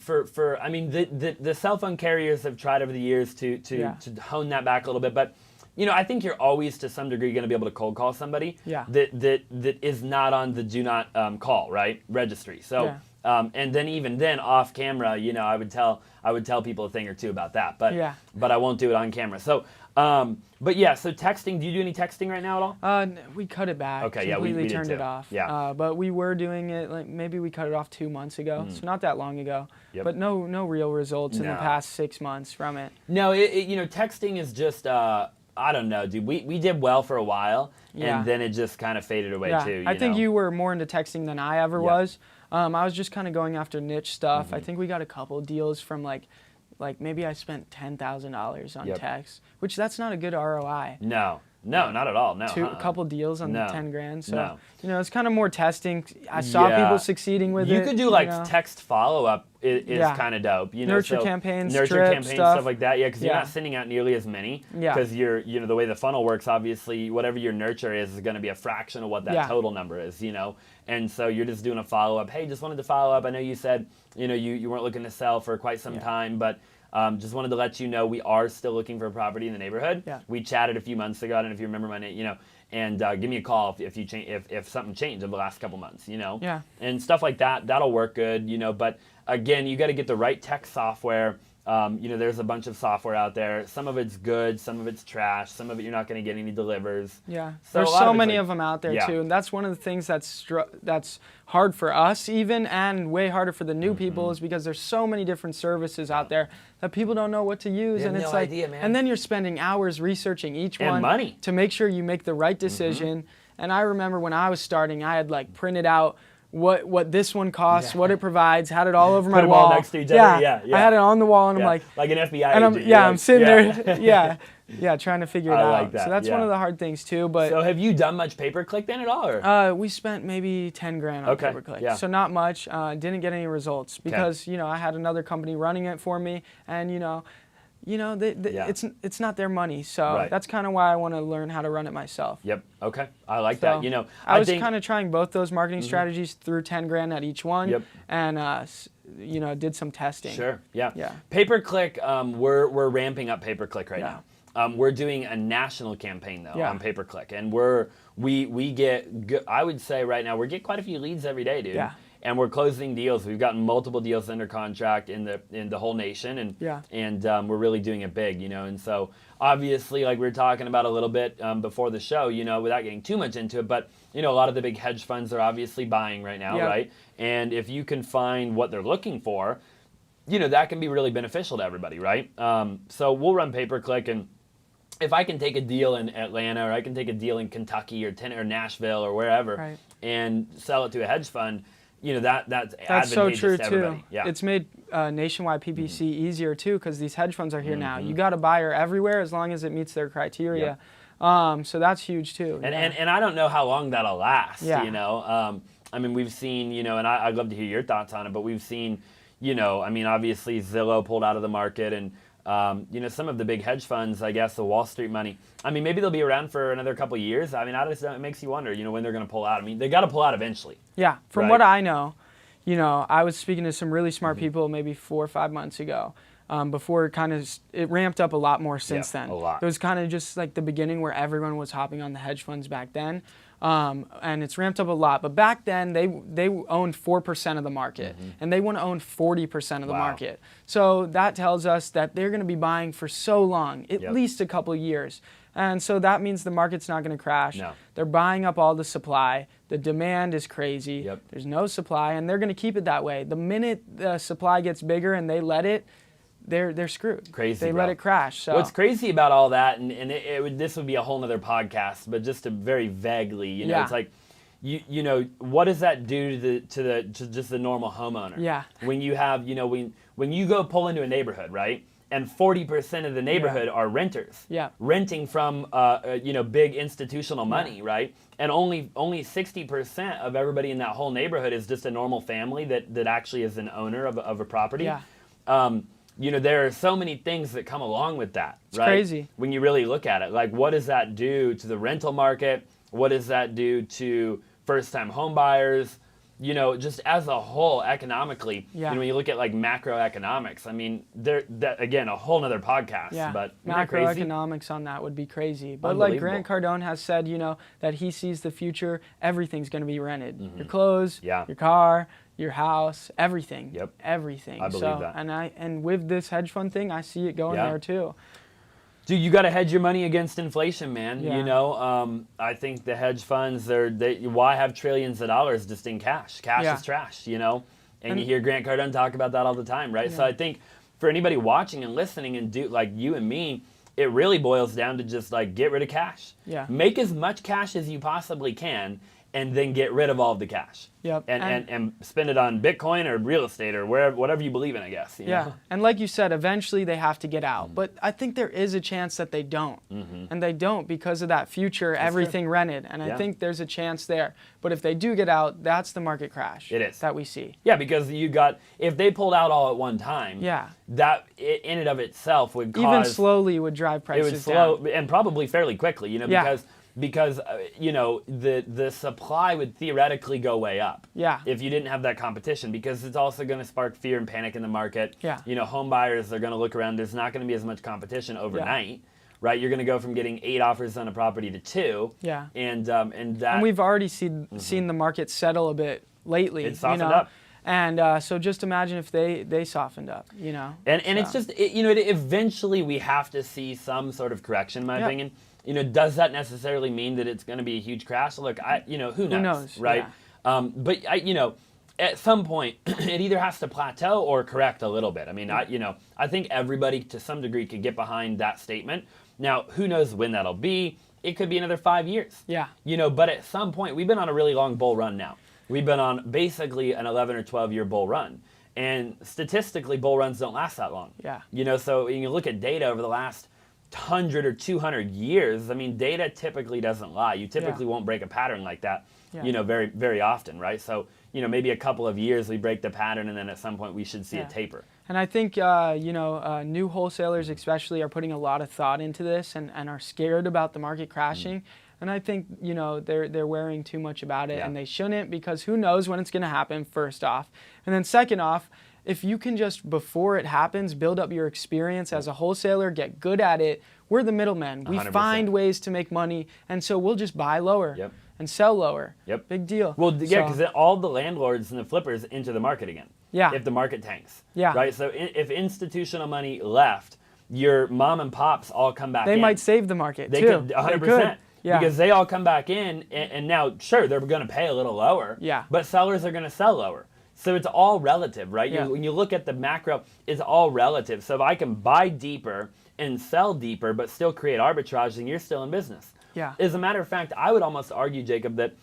Speaker 1: cell phone carriers have tried over the years to hone that back a little bit, but I think you're always to some degree going to be able to cold call somebody that is not on the do not call, right, registry. So. And then even then off camera, I would tell people a thing or two about that, but I won't do it on camera. So, but yeah, so texting, do you do any texting right now at all?
Speaker 2: We cut it back.
Speaker 1: Okay, yeah, we
Speaker 2: completely
Speaker 1: did
Speaker 2: turned
Speaker 1: too.
Speaker 2: it off.
Speaker 1: Yeah.
Speaker 2: But we were doing it, like maybe we cut it off 2 months ago, so not that long ago. Yep. But no real results in the past 6 months from it.
Speaker 1: No, texting is just, I don't know, dude. We did well for a while, and then it just kind of faded away too.
Speaker 2: I think you were more into texting than I ever was. I was just kind of going after niche stuff. I think we got a couple deals from like maybe I spent $10,000 on text, which that's not a good ROI.
Speaker 1: No, not at all. No,
Speaker 2: a couple deals on the 10 grand. So it's kind of more testing. I saw
Speaker 1: Yeah.
Speaker 2: people succeeding with it.
Speaker 1: You could do like text follow up is kind of dope.
Speaker 2: Nurture campaigns,
Speaker 1: stuff like that. Yeah, because you're not sending out nearly as many.
Speaker 2: Yeah.
Speaker 1: Because you're the way the funnel works, obviously, whatever your nurture is going to be a fraction of what that total number is. And so you're just doing a follow up. Hey, just wanted to follow up. I know you said you weren't looking to sell for quite some time, but just wanted to let you know we are still looking for a property in the neighborhood. Yeah. We chatted a few months ago. I don't know if you remember my name. And give me a call if something changed over the last couple months.
Speaker 2: Yeah.
Speaker 1: And stuff like that. That'll work good. But again, you got to get the right tech software. There's a bunch of software out there. Some of it's good, some of it's trash, some of it you're not going to get any delivers.
Speaker 2: Yeah,
Speaker 1: so
Speaker 2: there's so many of them out there too, and that's one of the things that's hard for us even, and way harder for the new people, is because there's so many different services out there that people don't know what to use, and it's like, idea, man. And then you're spending hours researching each one
Speaker 1: money
Speaker 2: to make sure you make the right decision. And I remember when I was starting, I had like printed out what this one costs, what it provides, had it all over my wall.
Speaker 1: Put them all next to each other. Yeah.
Speaker 2: I had it on the wall, and I'm like
Speaker 1: an FBI
Speaker 2: and
Speaker 1: agent.
Speaker 2: I'm sitting there, trying to figure it out.
Speaker 1: Like that.
Speaker 2: So that's one of the hard things too. But
Speaker 1: so have you done much pay-per-click then at all? Or?
Speaker 2: We spent maybe 10 grand on pay-per-click. So not much. Didn't get any results because I had another company running it for me, and it's not their money, so that's kind of why I want to learn how to run it myself.
Speaker 1: Yep. Okay. I like that.
Speaker 2: I was kind of trying both those marketing strategies through 10 grand at each one. Yep. And did some testing.
Speaker 1: Sure. Yeah. Pay-per-click. We're ramping up pay-per-click right now. We're doing a national campaign though on pay-per-click, and we get I would say right now we get quite a few leads every day, dude. Yeah. And we're closing deals. We've gotten multiple deals under contract in the whole nation, and we're really doing it big, And so obviously, like we were talking about a little bit before the show, without getting too much into it, but a lot of the big hedge funds are obviously buying right now, right? And if you can find what they're looking for, that can be really beneficial to everybody, right? So we'll run pay-per-click, and if I can take a deal in Atlanta, or I can take a deal in Kentucky or Nashville or wherever, and sell it to a hedge fund. That's
Speaker 2: so true
Speaker 1: to everybody.
Speaker 2: Too. Yeah. It's made nationwide PPC easier too, because these hedge funds are here now. You got a buyer everywhere as long as it meets their criteria. So that's huge too.
Speaker 1: And I don't know how long that'll last. We've seen and I'd love to hear your thoughts on it, but we've seen obviously Zillow pulled out of the market, and some of the big hedge funds, I guess the Wall Street money. Maybe they'll be around for another couple of years. It makes you wonder, when they're going to pull out. They got to pull out eventually.
Speaker 2: Yeah, from what I know, I was speaking to some really smart people maybe 4 or 5 months ago. Before it ramped up a lot more since then.
Speaker 1: A lot.
Speaker 2: It was kind of just like the beginning where everyone was hopping on the hedge funds back then. And it's ramped up a lot. But back then, they owned 4% of the market, and they want to own 40% of the market. So that tells us that they're going to be buying for so long, at least a couple of years. And so that means the market's not going to crash.
Speaker 1: No.
Speaker 2: They're buying up all the supply. The demand is crazy.
Speaker 1: Yep.
Speaker 2: There's no supply, and they're going to keep it that way. The minute the supply gets bigger and they let it, they're screwed.
Speaker 1: Crazy,
Speaker 2: They
Speaker 1: bro.
Speaker 2: let it crash. So
Speaker 1: What's crazy about all that, and this would be a whole nother podcast, but just to very vaguely, you know,
Speaker 2: Yeah.
Speaker 1: it's like, you know, what does that do to just the normal homeowner?
Speaker 2: Yeah.
Speaker 1: When you have, you know, when you go pull into a neighborhood, right? And 40% of the neighborhood are renters.
Speaker 2: Yeah.
Speaker 1: Renting from, you know, big institutional money, right? And only 60% of everybody in that whole neighborhood is just a normal family that actually is an owner of a property.
Speaker 2: Yeah.
Speaker 1: You know, there are so many things that come along with that,
Speaker 2: It's
Speaker 1: right?
Speaker 2: crazy.
Speaker 1: When you really look at it, like what does that do to the rental market? What does that do to first-time home buyers? You know, just as a whole, economically,
Speaker 2: Yeah.
Speaker 1: you know, when you look at like macroeconomics, I mean, that again, a whole nother podcast.
Speaker 2: Yeah,
Speaker 1: But isn't that crazy?
Speaker 2: macroeconomics on that would be crazy. But like Grant Cardone has said, you know, that he sees the future, everything's going to be rented. Your clothes,
Speaker 1: Yeah.
Speaker 2: your car, your house, everything.
Speaker 1: Yep.
Speaker 2: Everything.
Speaker 1: I believe that.
Speaker 2: And with this hedge fund thing, I see it going
Speaker 1: Yeah.
Speaker 2: there too.
Speaker 1: Dude, you got to hedge your money against inflation, man.
Speaker 2: Yeah.
Speaker 1: You know, I think the hedge funds, why have trillions of dollars just in cash? Cash
Speaker 2: Yeah.
Speaker 1: is trash, you know? And you hear Grant Cardone talk about that all the time, right? So
Speaker 2: Yeah.
Speaker 1: I think for anybody watching and listening and like you and me, it really boils down to just like get rid of cash.
Speaker 2: Yeah.
Speaker 1: Make as much cash as you possibly can and then get rid of all of the cash.
Speaker 2: Yep.
Speaker 1: And spend it on Bitcoin or real estate or whatever you believe in, I guess. You
Speaker 2: Yeah,
Speaker 1: know?
Speaker 2: and like you said, eventually they have to get out. But I think there is a chance that they don't. And they don't because of that future, everything rented. And I
Speaker 1: Yeah.
Speaker 2: think there's a chance there. But if they do get out, that's the market crash.
Speaker 1: It is.
Speaker 2: That we see.
Speaker 1: Yeah, because if they pulled out all at one time,
Speaker 2: Yeah.
Speaker 1: that in and of itself would cause
Speaker 2: Even slowly would drive
Speaker 1: it
Speaker 2: prices
Speaker 1: would slow
Speaker 2: down.
Speaker 1: and probably fairly quickly, you know,
Speaker 2: Yeah.
Speaker 1: because you know the supply would theoretically go way up.
Speaker 2: Yeah.
Speaker 1: If you didn't have that competition, because it's also going to spark fear and panic in the market.
Speaker 2: Yeah.
Speaker 1: You know, home buyers are going to look around. There's not going to be as much competition overnight. Right, you're going to go from getting 8 offers on a property to 2.
Speaker 2: Yeah.
Speaker 1: And that.
Speaker 2: And we've already seen the market settle a bit lately.
Speaker 1: It softened
Speaker 2: you know?
Speaker 1: up.
Speaker 2: And so just imagine if they softened up, you know.
Speaker 1: And it's just, you know, eventually we have to see some sort of correction, in my opinion. You know, does that necessarily mean that it's going to be a huge crash? Look, you know, who knows, right?
Speaker 2: Yeah.
Speaker 1: But you know, at some point, it either has to plateau or correct a little bit. I mean, I think everybody to some degree could get behind that statement. Now, who knows when that'll be? It could be another 5 years.
Speaker 2: Yeah.
Speaker 1: You know, but at some point, we've been on a really long bull run now. We've been on basically an 11 or 12-year bull run. And statistically, bull runs don't last that long.
Speaker 2: Yeah.
Speaker 1: You know, so when you look at data over the last 100 or 200 years, I mean, data typically doesn't lie. You typically won't break a pattern like that, you know, very, very often, right? So, you know, maybe a couple of years we break the pattern, and then at some point we should see a taper.
Speaker 2: And I think, you know, new wholesalers especially are putting a lot of thought into this and are scared about the market crashing. And I think, you know, they're worrying too much about it, and they shouldn't, because who knows when it's going to happen, first off. And then second off, if you can just, before it happens, build up your experience as a wholesaler, get good at it, we're the middlemen. We
Speaker 1: 100%.
Speaker 2: find ways to make money, and so we'll just buy lower and sell lower.
Speaker 1: Yep.
Speaker 2: Big deal.
Speaker 1: Well, yeah,
Speaker 2: So-
Speaker 1: because all the landlords and the flippers enter the market again.
Speaker 2: Yeah.
Speaker 1: If the market tanks.
Speaker 2: Yeah.
Speaker 1: Right? So if institutional money left, your mom and pops all come back in.
Speaker 2: They might save the market,
Speaker 1: They
Speaker 2: too.
Speaker 1: could,
Speaker 2: They
Speaker 1: 100%.
Speaker 2: could. Yeah.
Speaker 1: Because they all come back in, and now, sure, they're going to pay a little lower.
Speaker 2: Yeah.
Speaker 1: But sellers are going to sell lower. So it's all relative, right?
Speaker 2: Yeah.
Speaker 1: When you look at the macro, it's all relative. So if I can buy deeper and sell deeper, but still create arbitrage, then you're still in business.
Speaker 2: Yeah.
Speaker 1: As a matter of fact, I would almost argue, Jacob, that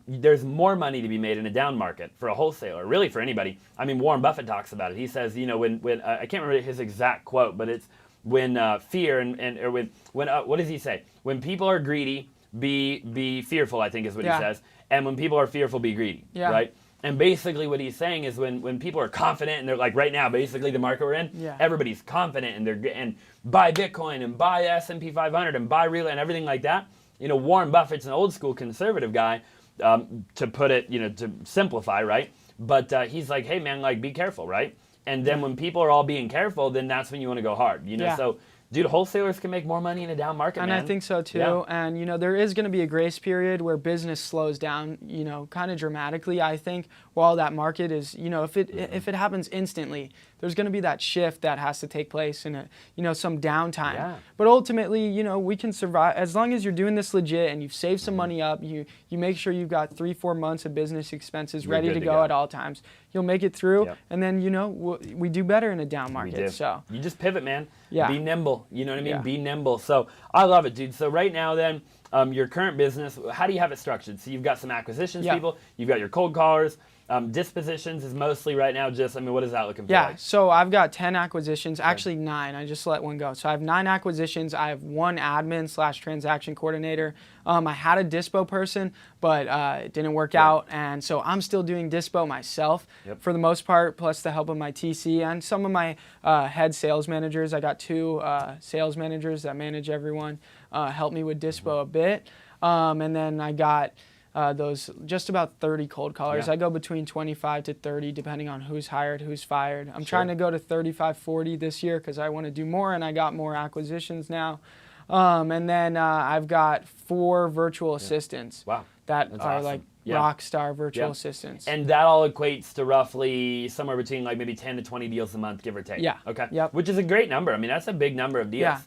Speaker 1: there's more money to be made in a down market for a wholesaler, really for anybody. I mean, Warren Buffett talks about it. He says, you know, when I can't remember his exact quote, but it's when fear or when what does he say? When people are greedy, be fearful, I think is what he says. And when people are fearful, be greedy, right? And basically what he's saying is when people are confident, and they're like right now, basically the market we're in, everybo's confident, and buy Bitcoin and buy S&P 500 and buy real and everything like that. You know, Warren Buffett's an old school conservative guy, to put it, you know, to simplify, right? But he's like, hey man, like be careful, right? And then when people are all being careful, then that's when you want to go hard, you know? So dude, wholesalers can make more money in a down market,
Speaker 2: and
Speaker 1: man.
Speaker 2: I think so too.
Speaker 1: Yeah.
Speaker 2: And there is going to be a grace period where business slows down, kind of dramatically. I think while that market is, if it happens instantly, there's going to be that shift that has to take place in some downtime.
Speaker 1: Yeah.
Speaker 2: But ultimately, we can survive as long as you're doing this legit and you've saved some money up. You make sure you've got 3-4 months of business expenses ready to go at all times. You'll make it through, and then we do better in a down market. So
Speaker 1: you just pivot, man.
Speaker 2: Yeah.
Speaker 1: Be nimble. You know what I mean?
Speaker 2: Yeah.
Speaker 1: Be nimble. So I love it, dude. So right now, then, your current business, how do you have it structured? So you've got some acquisitions, people. You've got your cold callers. Dispositions is mostly right now just, what is that looking for?
Speaker 2: Yeah,
Speaker 1: like?
Speaker 2: so I've got 10 acquisitions, actually 9. I just let one go. So I have 9 acquisitions. I have 1 admin/transaction coordinator. I had a dispo person, but it didn't work out. And so I'm still doing dispo myself for the most part, plus the help of my TC and some of my head sales managers. I got 2 sales managers that manage everyone, help me with dispo a bit. And then I got those just about 30 cold callers. I go between 25 to 30 depending on who's hired, who's fired. I'm trying to go to 35, 40 this year because I want to do more, and I got more acquisitions now. And then I've got 4 virtual assistants that are
Speaker 1: awesome.
Speaker 2: like rock star virtual assistants.
Speaker 1: And that all equates to roughly somewhere between like maybe 10 to 20 deals a month, give or take.
Speaker 2: Yeah.
Speaker 1: Okay.
Speaker 2: Yep.
Speaker 1: Which is a great number. That's a big number of deals.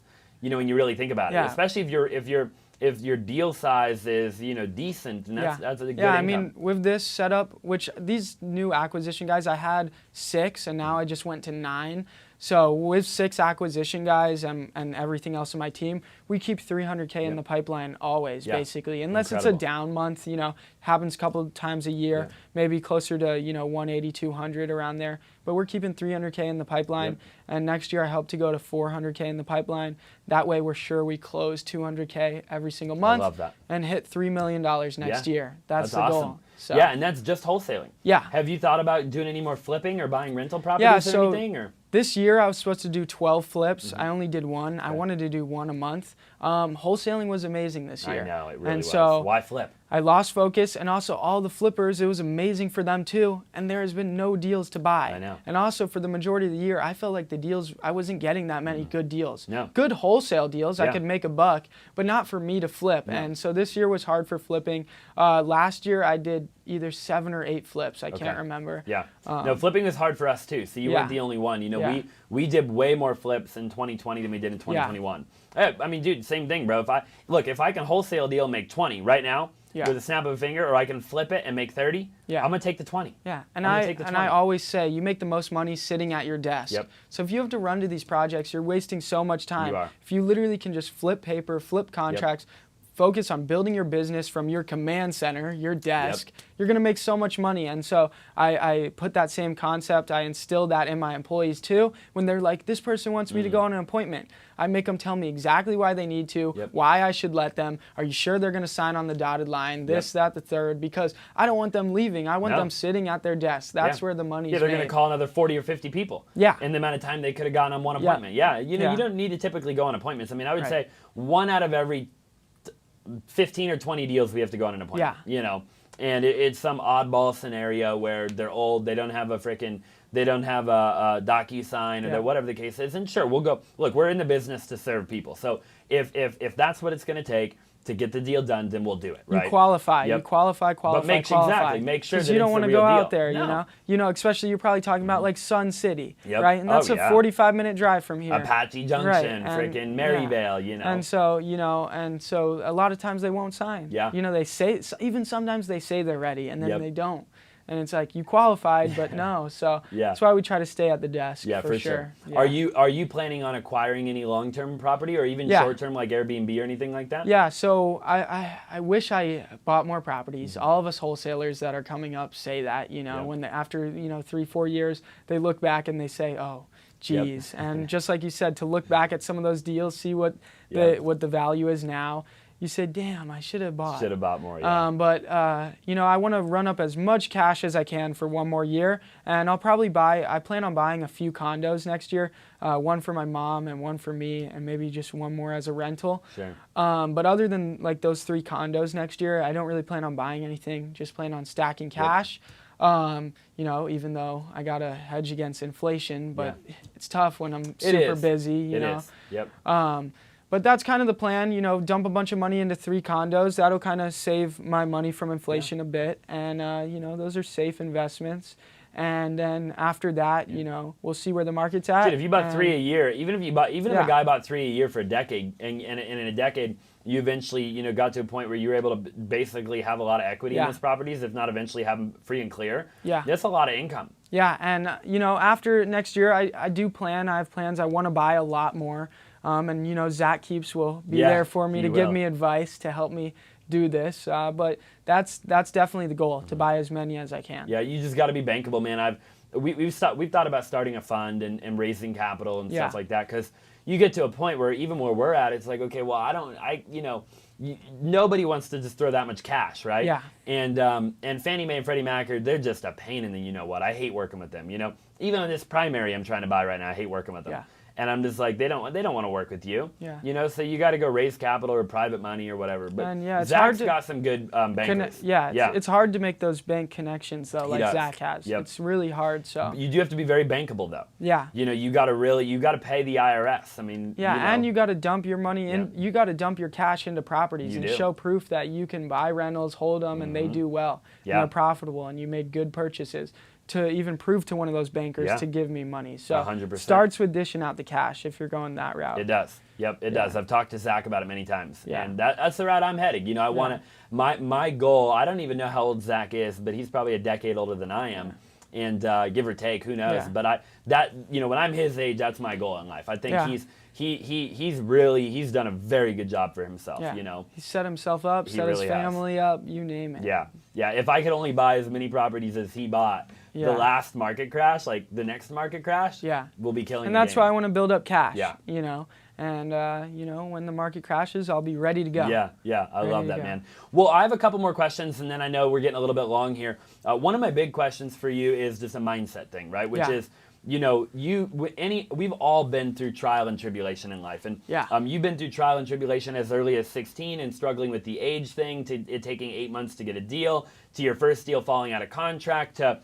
Speaker 2: Yeah.
Speaker 1: When you really think about it, especially if your deal size is decent, and that's a good income.
Speaker 2: With this setup, which these new acquisition guys, I had 6 and now I just went to 9. So with 6 acquisition guys and everything else in my team, we keep 300K in the pipeline always, basically, unless it's a down month. Happens a couple of times a year, maybe closer to 180, 200 around there. But we're keeping 300K in the pipeline, and next year I hope to go to 400K in the pipeline. That way we're sure we close 200K every single month.
Speaker 1: I love that.
Speaker 2: And hit $3 million next year. That's the
Speaker 1: awesome.
Speaker 2: goal. So.
Speaker 1: Yeah, and that's just wholesaling.
Speaker 2: Yeah.
Speaker 1: Have you thought about doing any more flipping or buying rental properties or anything? Or?
Speaker 2: This year I was supposed to do 12 flips. I only did 1. I wanted to do 1 a month. Wholesaling was amazing this year.
Speaker 1: I know, it really was.
Speaker 2: So
Speaker 1: why flip?
Speaker 2: I lost focus, and also all the flippers, it was amazing for them too, and there has been no deals to buy.
Speaker 1: I know.
Speaker 2: And also for the majority of the year, I felt like the deals, I wasn't getting that many good deals.
Speaker 1: No.
Speaker 2: Good wholesale deals, I could make a buck, but not for me to flip. No. And so this year was hard for flipping. Last year I did either 7 or 8 flips. I can't remember.
Speaker 1: Yeah. No, flipping was hard for us too. So you weren't the only one. We did way more flips in 2020 than we did in 2021. Dude, same thing, bro. If I can wholesale a deal and make 20 right now with a snap of a finger, or I can flip it and make 30, I'm gonna take the 20.
Speaker 2: Yeah, and I always say you make the most money sitting at your desk.
Speaker 1: Yep.
Speaker 2: So if you have to run to these projects, you're wasting so much time.
Speaker 1: You are.
Speaker 2: If you literally can just flip paper, flip contracts, focus on building your business from your command center, your desk, you're going to make so much money. And so I put that same concept, I instilled that in my employees too. When they're like, this person wants me to go on an appointment, I make them tell me exactly why they need to, why I should let them. Are you sure they're going to sign on the dotted line, this, that, the third? Because I don't want them leaving. I want them sitting at their desk. That's where the money's made.
Speaker 1: They're going to call another 40 or 50 people in the amount of time they could have gotten on one appointment. You don't need to typically go on appointments. I would say 1 out of every 15 or 20 deals we have to go on an appointment. And it's some oddball scenario where they're old, they don't have a DocuSign or whatever the case is. And sure, we'll go, look, we're in the business to serve people. So if that's what it's going to take to get the deal done, then we'll do it, right?
Speaker 2: You qualify, qualify,
Speaker 1: but make sure that
Speaker 2: you don't want to go out there,
Speaker 1: no.
Speaker 2: Especially you're probably talking about like Sun City, right? And that's a 45-minute drive from here.
Speaker 1: Apache Junction, freaking Maryvale,
Speaker 2: And so, a lot of times they won't sign. They say, even sometimes they say they're ready and then they don't. And it's like, you qualified, but no. So that's why we try to stay at the desk. For sure.
Speaker 1: Are you planning on acquiring any long-term property or even short-term like Airbnb or anything like that?
Speaker 2: Yeah, so I wish I bought more properties. All of us wholesalers that are coming up say that, when after 3-4 years, they look back and they say, oh, geez. And just like you said, to look back at some of those deals, see what the value is now. you say, damn, I should have bought.
Speaker 1: Should have bought more, yeah.
Speaker 2: But, you know, I want to run up as much cash as I can for one more year. And I'll probably I plan on buying a few condos next year, one for my mom and one for me, and maybe just one more as a rental.
Speaker 1: Sure.
Speaker 2: But other than like those 3 condos next year, I don't really plan on buying anything, just plan on stacking cash. Yep. You know, even though I got to hedge against inflation, but it's tough when I'm super busy, you know.
Speaker 1: Yep.
Speaker 2: But that's kind of the plan, you know, dump a bunch of money into 3 condos. That'll kind of save my money from inflation a bit. And, you know, those are safe investments. And then after that, you know, we'll see where the market's at.
Speaker 1: Dude, if you bought 3 a year, even if a guy bought 3 a year for a decade, and in a decade, you eventually, you know, got to a point where you were able to basically have a lot of equity in those properties, if not eventually have them free and clear. Yeah. That's a lot of income.
Speaker 2: Yeah, and, you know, after next year, I have plans. I want to buy a lot more. And, you know, Zach Keeps will be there for me to give me advice to help me do this. But that's definitely the goal, to buy as many as I can.
Speaker 1: Yeah, you just got to be bankable, man. We've thought about starting a fund and raising capital and stuff like that, because you get to a point where even where we're at, it's like, okay, well, nobody wants to just throw that much cash, right?
Speaker 2: Yeah.
Speaker 1: And Fannie Mae and Freddie Mac they're just a pain in the you know what. I hate working with them. You know, even on this primary I'm trying to buy right now, I hate working with them.
Speaker 2: Yeah.
Speaker 1: And I'm just like, they don't want to work with you.
Speaker 2: Yeah.
Speaker 1: You know, so you got to go raise capital or private money or whatever. But
Speaker 2: it's
Speaker 1: Zach's got some good bankers.
Speaker 2: It's hard to make those bank connections though, like Zach has.
Speaker 1: Yep.
Speaker 2: It's really hard. So
Speaker 1: you do have to be very bankable though.
Speaker 2: Yeah.
Speaker 1: You know, you got to pay the IRS. I mean.
Speaker 2: Yeah,
Speaker 1: you know.
Speaker 2: and you got to dump your money in. You got to dump your cash into properties and show proof that you can buy rentals, hold them, and they do well. Yeah. And they're profitable, and you made good purchases, to even prove to one of those bankers to give me money. So 100%. Starts with dishing out the cash if you're going that route.
Speaker 1: It does. Yep, it does. I've talked to Zach about it many times. Yeah. And that's the route I'm heading. You know, I want to, my goal, I don't even know how old Zach is, but he's probably a decade older than I am. And give or take, who knows? But when I'm his age, that's my goal in life. I think he's done a very good job for himself. You know,
Speaker 2: he set himself up, set his family up, you name it.
Speaker 1: Yeah, yeah. If I could only buy as many properties as he bought, the last market crash, like the next market crash, we'll be killing.
Speaker 2: And that's
Speaker 1: the game.
Speaker 2: why I want to build up cash. Yeah, you know. And, you know, when the market crashes, I'll be ready to go.
Speaker 1: Yeah, I love that, man. Well, I have a couple more questions, and then I know we're getting a little bit long here. One of my big questions for you is just a mindset thing, right? Which is, you know, we've all been through trial and tribulation in life. And you've been through trial and tribulation as early as 16 and struggling with the age thing, to it taking 8 months to get a deal, to your first deal falling out of contract, to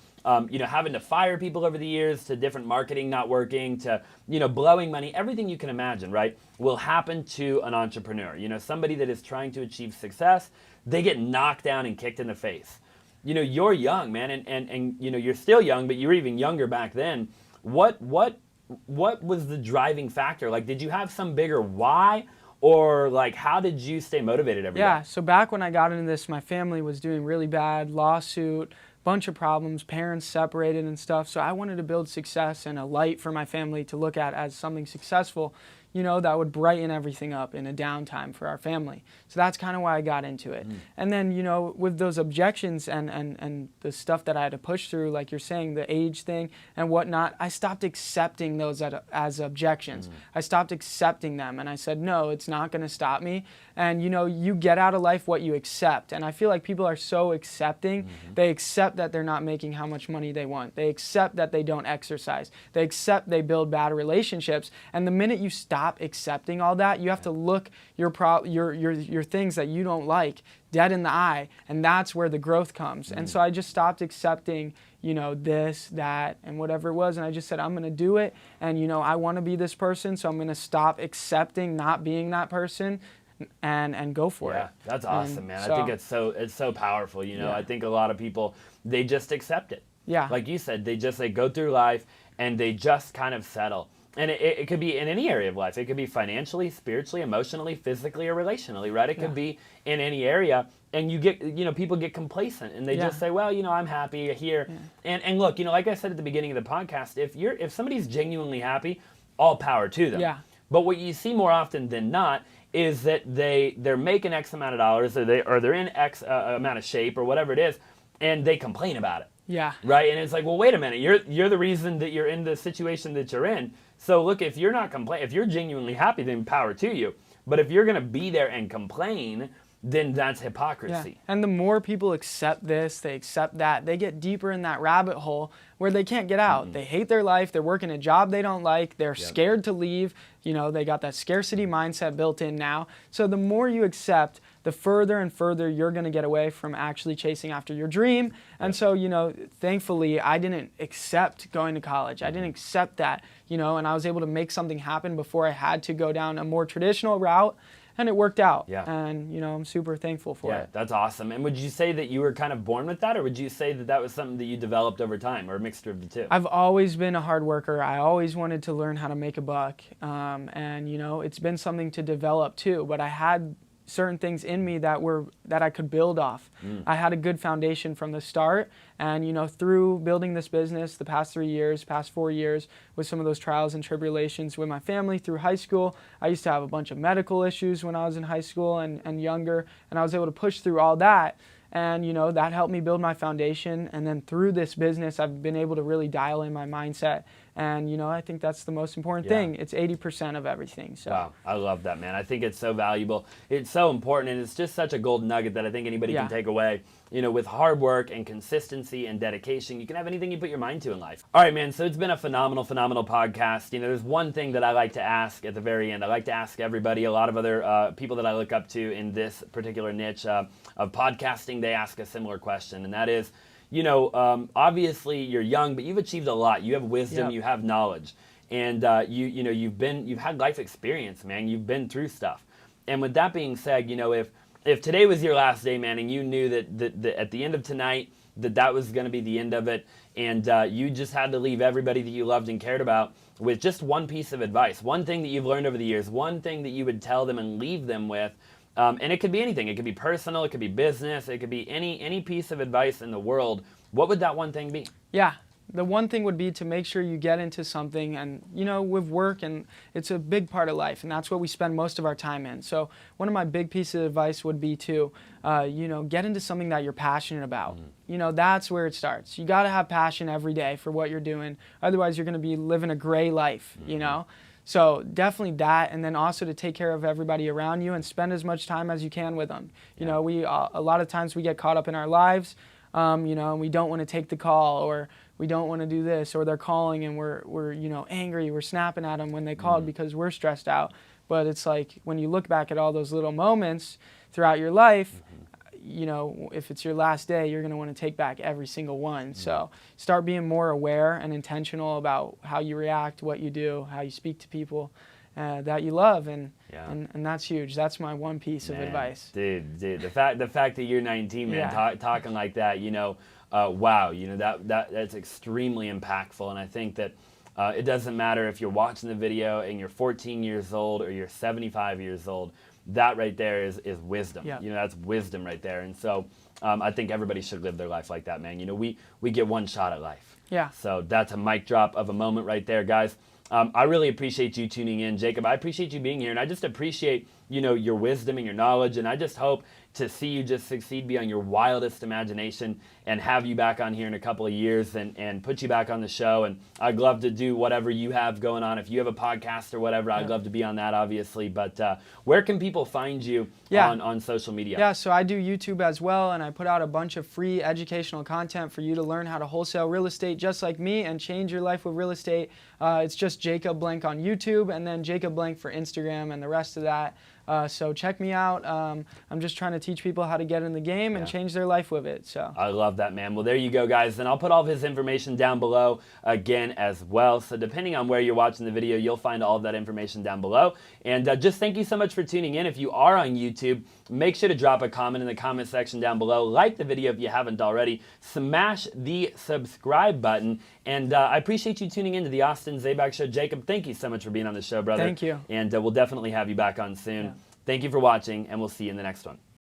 Speaker 1: you know, having to fire people over the years, to different marketing not working, to, you know, blowing money. Everything you can imagine, right, will happen to an entrepreneur. You know, somebody that is trying to achieve success, they get knocked down and kicked in the face. You know, you're young, man, and you know, you're still young, but you were even younger back then. What was the driving factor? Like, did you have some bigger why? Or, like, how did you stay motivated every day?
Speaker 2: Yeah, so back when I got into this, my family was doing really bad, lawsuit, bunch of problems, parents separated and stuff. So I wanted to build success and a light for my family to look at as something successful, you know, that would brighten everything up in a downtime for our family. So that's kind of why I got into it. And then, you know, with those objections and the stuff that I had to push through, like you're saying, the age thing and whatnot, I stopped accepting those as objections. I stopped accepting them, and I said, no, it's not going to stop me. And, you know, you get out of life what you accept. And I feel like people are so accepting. They accept that they're not making how much money they want. They accept that they don't exercise. They accept they build bad relationships. And the minute you stop accepting all that, you have to look your things that you don't like dead in the eye, and that's where the growth comes. And so I just stopped accepting, you know, this, that, and whatever it was, and I just said, I'm going to do it, and, you know, I want to be this person, so I'm going to stop accepting not being that person and go for it.
Speaker 1: Yeah, that's awesome, man. I think it's so powerful, you know. I think a lot of people, they just accept it. Yeah. Like you said, they go through life and they just kind of settle. And it could be in any area of life. It could be financially, spiritually, emotionally, physically, or relationally, right? It could be in any area. And people get complacent and they just say, well, you know, I'm happy here. And look, you know, like I said at the beginning of the podcast, if somebody's genuinely happy, all power to them. Yeah. But what you see more often than not is that they're making X amount of dollars, or they're in X amount of shape, or whatever it is, and they complain about it. Yeah. Right? And it's like, well, wait a minute. You're the reason that you're in the situation that you're in. So look, if you're not if you're genuinely happy, then power to you. But if you're going to be there and complain, then that's hypocrisy.
Speaker 2: Yeah. And the more people accept this, they accept that, they get deeper in that rabbit hole where they can't get out. They hate their life, they're working a job they don't like, they're scared to leave, you know, they got that scarcity mindset built in now. So the more you accept, the further and further you're going to get away from actually chasing after your dream. And so, you know, thankfully I didn't accept going to college. I didn't accept that, you know, and I was able to make something happen before I had to go down a more traditional route. And it worked out.
Speaker 1: Yeah.
Speaker 2: And, you know, I'm super thankful for it.
Speaker 1: Yeah, that's awesome. And would you say that you were kind of born with that, or would you say that that was something that you developed over time, or a mixture of the two?
Speaker 2: I've always been a hard worker. I always wanted to learn how to make a buck. And, you know, it's been something to develop too. But I had certain things in me that I could build off. I had a good foundation from the start, and you know, through building this business the past 3 years, past 4 years, with some of those trials and tribulations with my family through high school, I used to have a bunch of medical issues when I was in high school and younger, and I was able to push through all that. And, you know, that helped me build my foundation. And then through this business, I've been able to really dial in my mindset. And, you know, I think that's the most important thing. It's 80% of everything. So.
Speaker 1: Wow, I love that, man. I think it's so valuable. It's so important, and it's just such a golden nugget that I think anybody can take away. You know, with hard work and consistency and dedication, you can have anything you put your mind to in life. All right, man, so it's been a phenomenal podcast. You know, there's one thing that I like to ask at the very end. I like to ask everybody, a lot of other people that I look up to in this particular niche of podcasting, they ask a similar question, and that is, you know, obviously you're young, but you've achieved a lot. You have wisdom, you have knowledge, and you know, you've had life experience, man. You've been through stuff. And with that being said, you know, if today was your last day, man, and you knew that at the end of tonight that was going to be the end of it, and you just had to leave everybody that you loved and cared about with just one piece of advice, one thing that you've learned over the years, one thing that you would tell them and leave them with. And it could be anything. It could be personal. It could be business. It could be any piece of advice in the world. What would that one thing be? Yeah.
Speaker 2: The one thing would be to make sure you get into something, and, you know, with work, and it's a big part of life, and that's what we spend most of our time in. So one of my big pieces of advice would be to, you know, get into something that you're passionate about. You know, that's where it starts. You got to have passion every day for what you're doing. Otherwise, you're going to be living a gray life, you know. So definitely that, and then also to take care of everybody around you and spend as much time as you can with them. You know, a lot of times we get caught up in our lives, you know, and we don't want to take the call, or we don't want to do this, or they're calling and we're you know, angry, we're snapping at them when they called because we're stressed out. But it's like, when you look back at all those little moments throughout your life, you know, if it's your last day, you're going to want to take back every single one. So start being more aware and intentional about how you react, what you do, how you speak to people that you love, and that's huge. That's my one piece of advice.
Speaker 1: Dude, the fact that you're 19, man, talking like that, you know, wow, you know, that's extremely impactful. And I think that it doesn't matter if you're watching the video and you're 14 years old or you're 75 years old. That right there is wisdom. You know, that's wisdom right there. And so I think everybody should live their life like that, man. You know, we get one shot at life. So that's a mic drop of a moment right there, guys. I really appreciate you tuning in, Jacob. I appreciate you being here, and I just appreciate, you know, your wisdom and your knowledge, and I just hope to see you just succeed beyond your wildest imagination and have you back on here in a couple of years and put you back on the show. And I'd love to do whatever you have going on. If you have a podcast or whatever, I'd love to be on that, obviously. But where can people find you on social media?
Speaker 2: Yeah, so I do YouTube as well, and I put out a bunch of free educational content for you to learn how to wholesale real estate just like me and change your life with real estate. It's just Jacob Blank on YouTube, and then Jacob Blank for Instagram and the rest of that. So check me out. I'm just trying to teach people how to get in the game and change their life with it. So
Speaker 1: I love that, man. Well, there you go, guys. And I'll put all of his information down below again as well. So depending on where you're watching the video, you'll find all of that information down below. And just thank you so much for tuning in. If you are on YouTube, make sure to drop a comment in the comment section down below. Like the video if you haven't already. Smash the subscribe button. And I appreciate you tuning in to the Austin Zaback Show. Jacob, thank you so much for being on the show, brother.
Speaker 2: Thank you.
Speaker 1: And we'll definitely have you back on soon. Thank you for watching, and we'll see you in the next one.